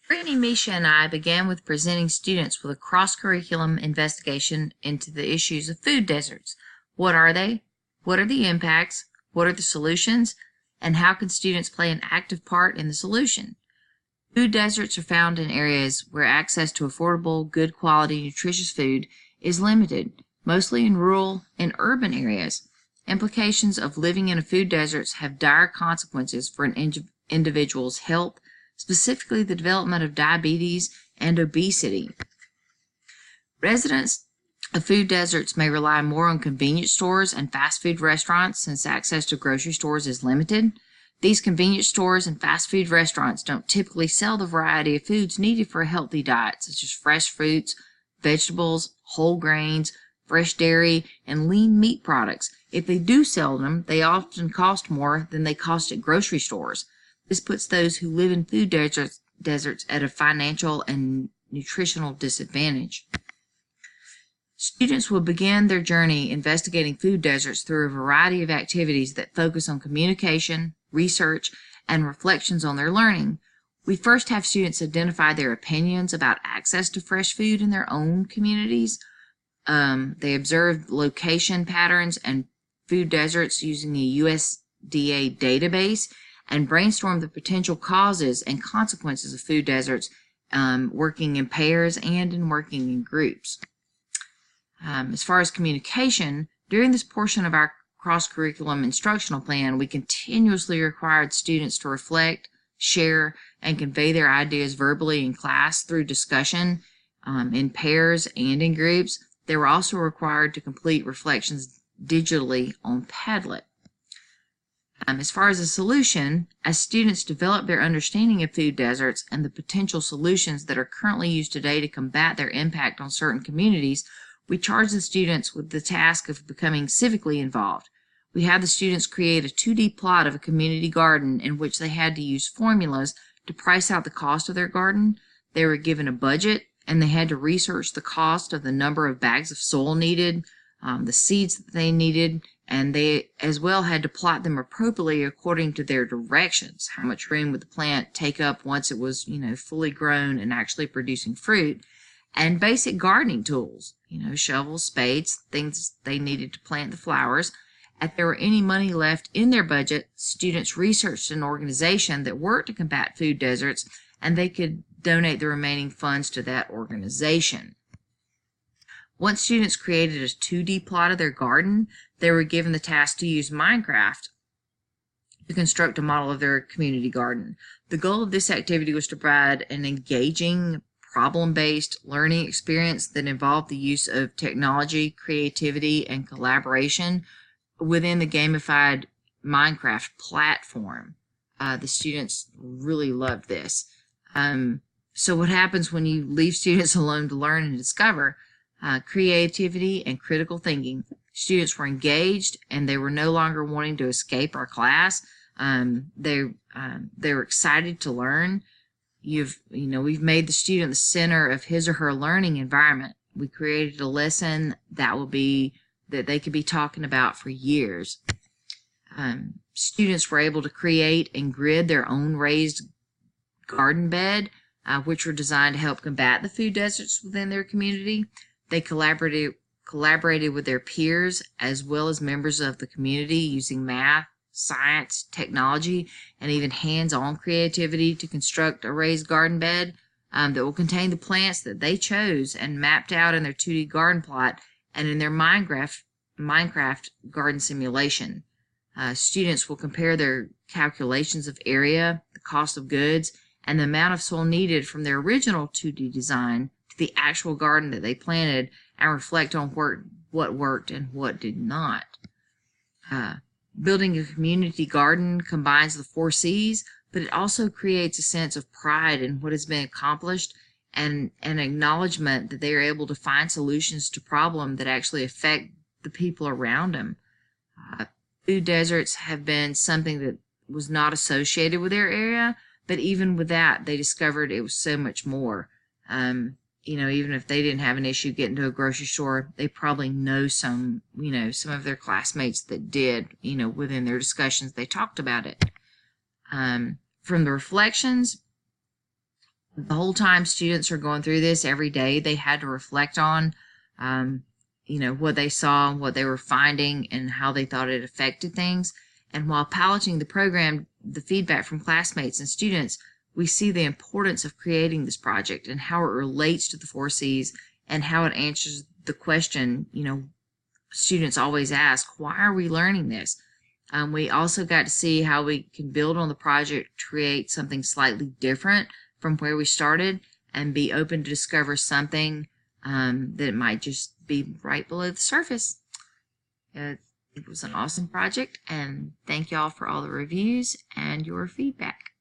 Brittany, Misha, and I began with presenting students with a cross-curriculum investigation into the issues of food deserts. What are they? What are the impacts? What are the solutions? And how can students play an active part in the solution? Food deserts are found in areas where access to affordable, good quality, nutritious food is limited, mostly in rural and urban areas. Implications of living in a food desert have dire consequences for an individual's health, specifically the development of diabetes and obesity. Residents of food deserts may rely more on convenience stores and fast food restaurants since access to grocery stores is limited. These convenience stores and fast food restaurants don't typically sell the variety of foods needed for a healthy diet, such as fresh fruits, vegetables, whole grains, fresh dairy, and lean meat products. If they do sell them, they often cost more than they cost at grocery stores. This puts those who live in food deserts at a financial and nutritional disadvantage. Students will begin their journey investigating food deserts through a variety of activities that focus on communication, research, and reflections on their learning. We first have students identify their opinions about access to fresh food in their own communities. They observe location patterns and food deserts using a USDA database and brainstorm the potential causes and consequences of food deserts, working in pairs and in working in groups. As far as communication, during this portion of our cross-curriculum instructional plan, we continuously required students to reflect, share, and convey their ideas verbally in class through discussion, in pairs and in groups. They were also required to complete reflections digitally on Padlet. As far as a solution, as students develop their understanding of food deserts and the potential solutions that are currently used today to combat their impact on certain communities, we charge the students with the task of becoming civically involved. We had the students create a 2D plot of a community garden in which they had to use formulas to price out the cost of their garden. They were given a budget, and they had to research the cost of the number of bags of soil needed, the seeds that they needed, and they as well had to plot them appropriately according to their directions. How much room would the plant take up once it was, fully grown and actually producing fruit? And basic gardening tools, shovels, spades, things they needed to plant the flowers. If there were any money left in their budget, students researched an organization that worked to combat food deserts, and they could donate the remaining funds to that organization. Once students created a 2D plot of their garden, they were given the task to use Minecraft to construct a model of their community garden. The goal of this activity was to provide an engaging, problem-based learning experience that involved the use of technology, creativity, and collaboration within the gamified Minecraft platform. The students really loved this. So what happens when you leave students alone to learn and discover? Creativity and critical thinking. Students were engaged, and they were no longer wanting to escape our class. They were excited to learn. We've made the student the center of his or her learning environment. We created a lesson that they could be talking about for years. Students were able to create and grid their own raised garden bed, which were designed to help combat the food deserts within their community. They collaborated with their peers as well as members of the community using math, science, technology, and even hands-on creativity to construct a raised garden bed that will contain the plants that they chose and mapped out in their 2D garden plot and in their Minecraft garden simulation. Students will compare their calculations of area, the cost of goods, and the amount of soil needed from their original 2D design to the actual garden that they planted and reflect on what worked and what did not. Building a community garden combines the 4 C's, but it also creates a sense of pride in what has been accomplished and an acknowledgement that they are able to find solutions to problems that actually affect the people around them. Food deserts have been something that was not associated with their area, but even with that, they discovered it was so much more. Even if they didn't have an issue getting to a grocery store, they probably know some of their classmates that did, within their discussions, they talked about it. From the reflections, the whole time students are going through this every day, they had to reflect on, what they saw, what they were finding, and how they thought it affected things. And while piloting the program, the feedback from classmates and students, we see the importance of creating this project and how it relates to the 4Cs and how it answers the question, students always ask, why are we learning this? We also got to see how we can build on the project, create something slightly different from where we started, and be open to discover something that might just be right below the surface. It was an awesome project, and thank y'all for all the reviews and your feedback.